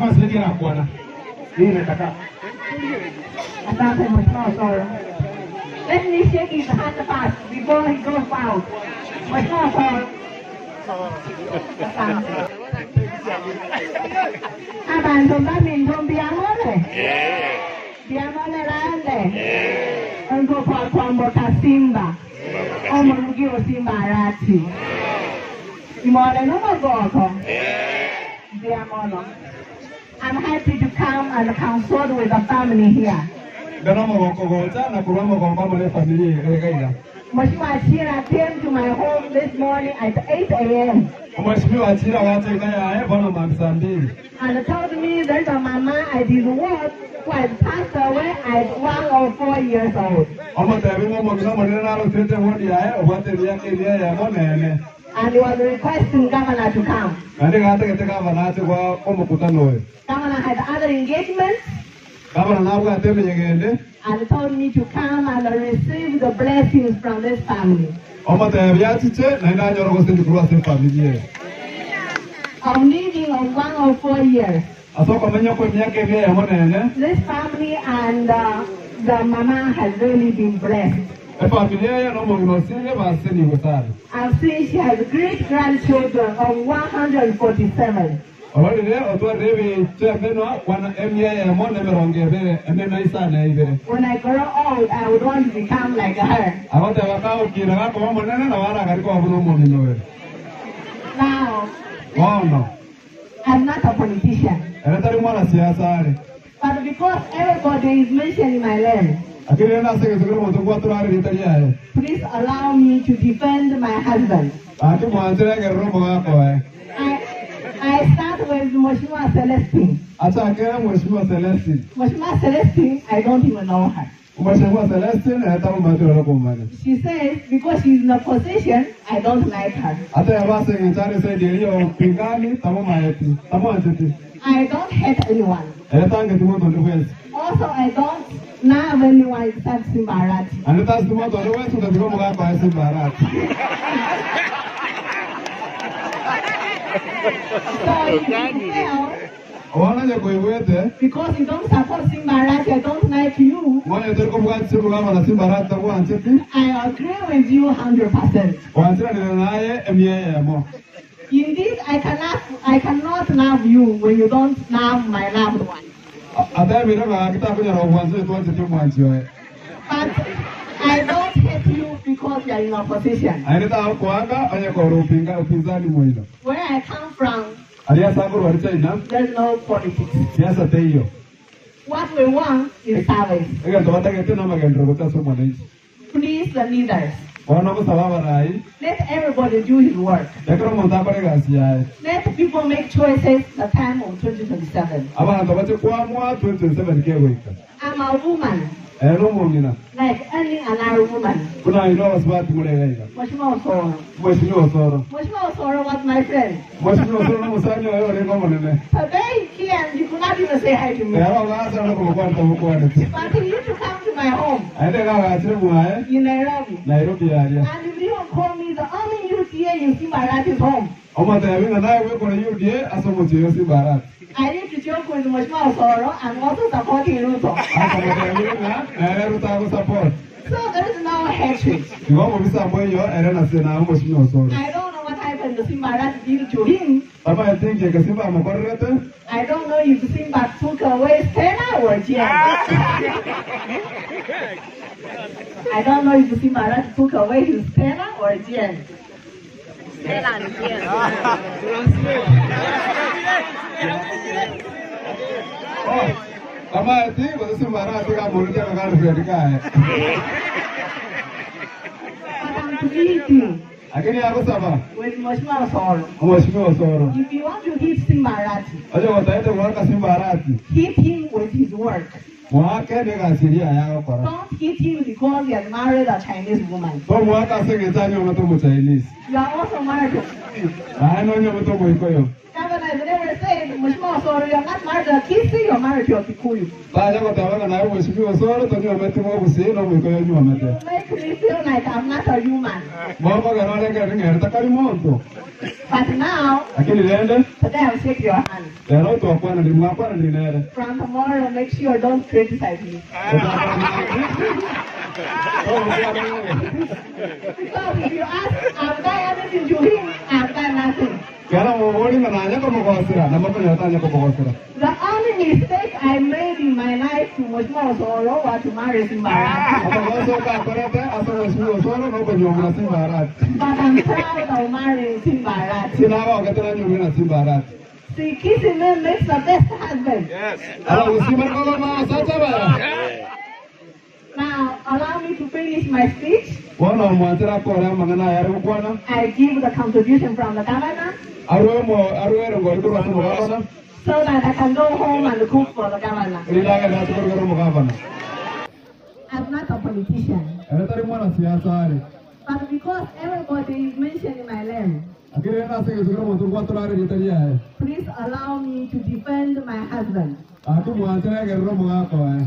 kama sisi na kuona. Hii nataka. Asante Mheshimiwa Osoro. Let me shake his hand first before he goes out. Mheshimiwa Osoro. Asante. Abantu baminto mbiamole. Mbiamole lande. Ongo kwa kwambo kasimba. Omulugio simba arati. Imole no magoko. Mbiamolo. I'm happy to come and consult with the family here. Mheshimiwa Achira came to my home this morning at 8 a.m. and told me that the mama I did work was passed away at 104 years old. And he was requesting Governor to come. Governor had other engagements and told me to come and receive the blessings from this family. I'm living of 104 years. This family and the mama has really been blessed. I've seen she has great grandchildren of 147. When I grow old, I would want to become like her. Now, I'm not a politician. But because everybody is mentioning my name, please allow me to defend my husband. I start with Mheshimiwa Celestine. Mheshimiwa Celestine, I don't even know her. She says because she's in a position, I don't like her. I don't hate anyone. Also, I don't love anyone except Simba Arati. Because you don't support Simba Arati, I don't like you. I agree with you 100%. Indeed, I cannot love you when you don't love my loved one. But I don't hate you because you are in opposition. Where I come from, there's no politics. What we want is service. Please, the leaders, let everybody do his work. Let people make choices the time of 2027. I'm a woman. Like any other woman. Mheshimiwa Osoro was my friend. Today here you could not even say hi to me. But you need to come to my home in Nairobi. And if you don't call me, the only UTA in Simba Arati's home. I need to joke with Mheshimiwa Osoro and also supporting Ruto. So there is no hatred. I don't know what happened to Simba Arati did to him. I don't know if Simba took away Stella or Jen. I don't know if Simba Arati took away his Stella or Jen. Stella and Jen. Kama ati kwa Simba Arati kama mulija kwa Afrika. Akini yako saba. With Mheshimiwa Osoro. Mheshimiwa Osoro. If you want to hit Simba Arati, aje wataenda kuweka Simba Arati. Hit him with his work. Mwake nega siria yao para. Don't hit him because he has married a Chinese woman. So mwaka sengetanya unatombo Chinese. You are also married to. No nyomotombo ikoyo. Governor has never said, Mheshimiwa Osoro, you are not married to a Kisi, you are married to a Kikuyu. Baada kutawaga na Mheshimiwa Osoro tunyo ametimo kusino mwikoyo nyuma mete. You make me feel like I'm not a human. Mwaka garale keringa takari monto. But now, Lakini lende Today I'll shake your hand. lero tuakwana ndi mwakwana ndi nere. From tomorrow, make sure don't criticize me. Because if you ask, I've done everything to him, I've done nothing. Kala mwori na nanya ko mokosira na mapanya tanya ko mokosira. The only mistake I made in my life to Mheshimiwa Osoro was to marry Simba Arati. Abagoso ka korete asa Mheshimiwa Osoro no ko nyoma Simba Arati. But I'm proud of marrying Simba Arati. Sinawa wakatana nyoma na Simba Arati. See, kissing them makes the best husband. Yes. Ala usimar ko ma sacha ba. Now, allow me to finish my speech. Wana mwantira ko ra mangana yare ukwana. I give the contribution from the governor. Arwe ngo ko ba mo gavana. So that I can go home and cook for the governor. Rilaga na ko mo gavana. I'm not a politician. Era tari mwana siasa ari. But because everybody is mentioning my name, Akire na se ko mo tu kwatro ari gitaria hai. please allow me to defend my husband. Atu mwantira ke ro mo ko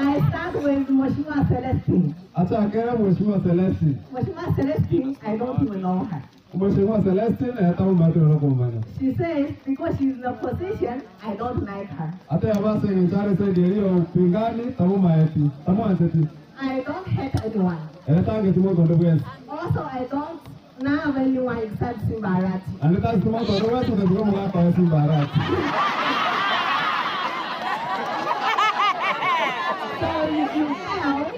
I start with Mheshimiwa Celestine. Acha akere Mheshimiwa Celestine. Mheshimiwa Celestine, I don't even know her. Mheshimiwa Celestine hata mbato ro ko manya. She says because she's in a position, I don't like her. Ata yaba se ngare se derio pingani tamu maeti. Tamu anteti. I don't hate anyone. Eta ngetimo gondo bwes. Also, I don't love anyone except Simba Arati. Aneta simo gondo bwes de go mo ka Simba Arati. So if you tell,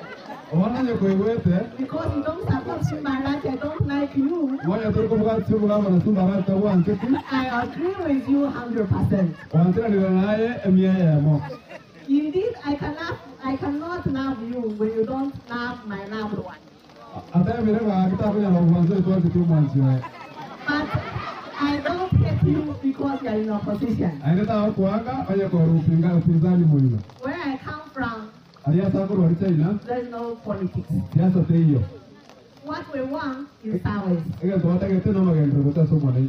Wana nye ko iwete. because you don't support Simba Arati, I don't like you, Wanya to ko buka tsibu na bana Simba Arati tawu anteti. I agree with you 100%. Wantira ni naye emia ya mo. Indeed, I cannot love you when you don't love my loved one. Ata mire ba kita ko ya mo manzo to tu manzo. But I don't hate you because you are in opposition. Aneta ko anga oye ko ru pinzani mo. Where I come from, Aliya sa ko ro China. there's no politics. Siasa teyo. What we want is service. Ega to ata ke no magento ko ta so mo nei.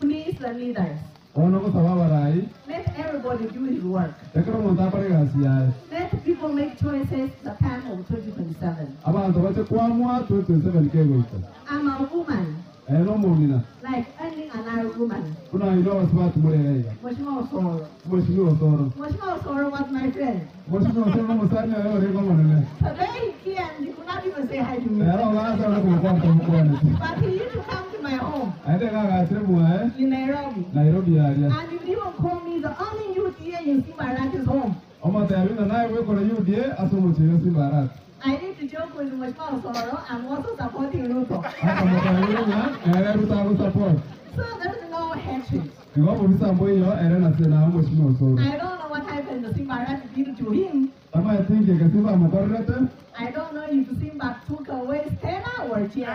Please, the leaders, Ono ko sawa rai. let everybody do his work. Ekro mo ta pare ga siya. Let people make choices the time of 2027. Aba to bache kwa mwa to 27 ke go ito. I'm a woman, No mo nina. like any another woman. Kuna ino wasbat mo re ya. Mheshimiwa Osoro. Mheshimiwa Osoro. Mheshimiwa Osoro was my friend. Mheshimiwa Osoro mo sanya yo re ko mo nene. Today he came, he could not even say hi to me. Ero ga sa ko kwa to mo ko ne. But he used to come to my home Ade ga tre mo in Nairobi. Nairobi area. And he would even call me the only youth here in Simba Arati's home. Oma ta yabina na we ko yu die aso mo che Simba Arati. I need to joke with Mheshimiwa Osoro. I'm also supporting Ruto. Aka mo ta yabina na era ruta ko support. So there's no hatred. Ngo mo bisa mo yo era na se na Mheshimiwa Osoro. I don't know what happened to Simba Arati did to him. Ama I think ke Simba mo korrete. I don't know if Simba took away Stella or Jen.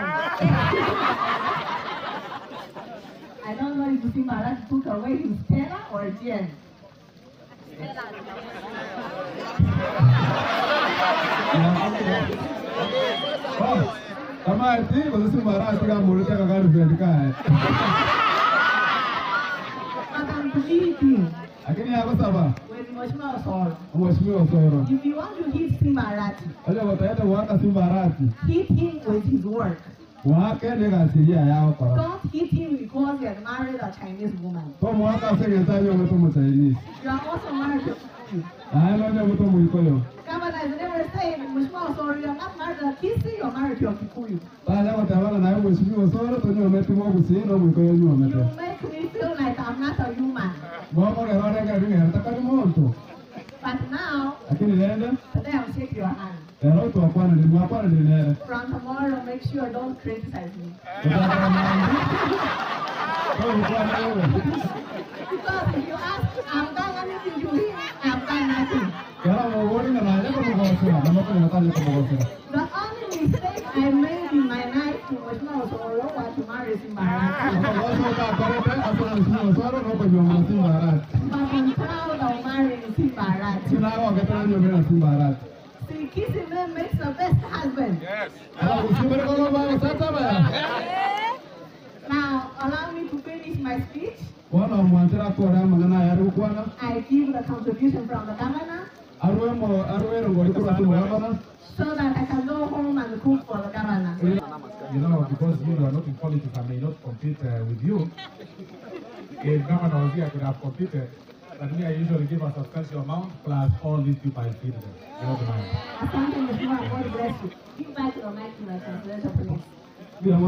I don't know if Simba Arati took away his Stella or Jen. Ama I think ko Simba Arati ga mo rete ka ga ru ka hai. But I'm pleading Lakini hapo saba. with Mheshimiwa Osoro. Mheshimiwa Osoro. If you want to hit Simba Arati, Wale wataenda waka Simba Arati. hit him with his work. Wake ne ga siria yao kora. Don't hit him because he has married a Chinese woman. To mwaka sege tayo mo to mo Chinese. You are also married to a Kikuyu. Ai no ne mo to mo ikoyo. Governor has never said, Mheshimiwa Osoro, you are not married to a Kisi, you are married to a Kikuyu. Bale watawana na Mheshimiwa Osoro to nyo metu mo kusi no mo ikoyo nyo You mete. make me feel like I'm not a human. Mo ko ga rode ga ringa ta kali mo to. But now, Lakini lende today I'll shake your hand. ero to akwana ni mwakwana ni nere. From tomorrow, make sure don't criticize me. Kwa wewe. Because if you ask, I've done anything to him, I've done nothing. Kala mo wori na nanya ko mo gosira. Na mo ko na tanya ko mo gosira. The only mistake I made in my life to Mheshimiwa Osoro was to marry Simba Arati. Oso ka korete aso Mheshimiwa Osoro no ko nyo Simba Arati. But I'm proud of marrying Simba Arati. Sina wa ga tanya nyo na Simba Arati. See, kissing them makes the best husband. Ala usibre ko ba sasa ba. Now, allow me to finish my speech. Wana mwantira ko ra mangana ya ru kwana. I give the contribution from the governor. so that I can go home and cook for the governor. You know, because you are not in politics, I may not compete with you. If Governor was here, I could have competed. But me, I usually give a substantial amount plus all these people I feed them. You know the mind. Asante mheshimiwa, God bless you. Give back your mic to the translator, please.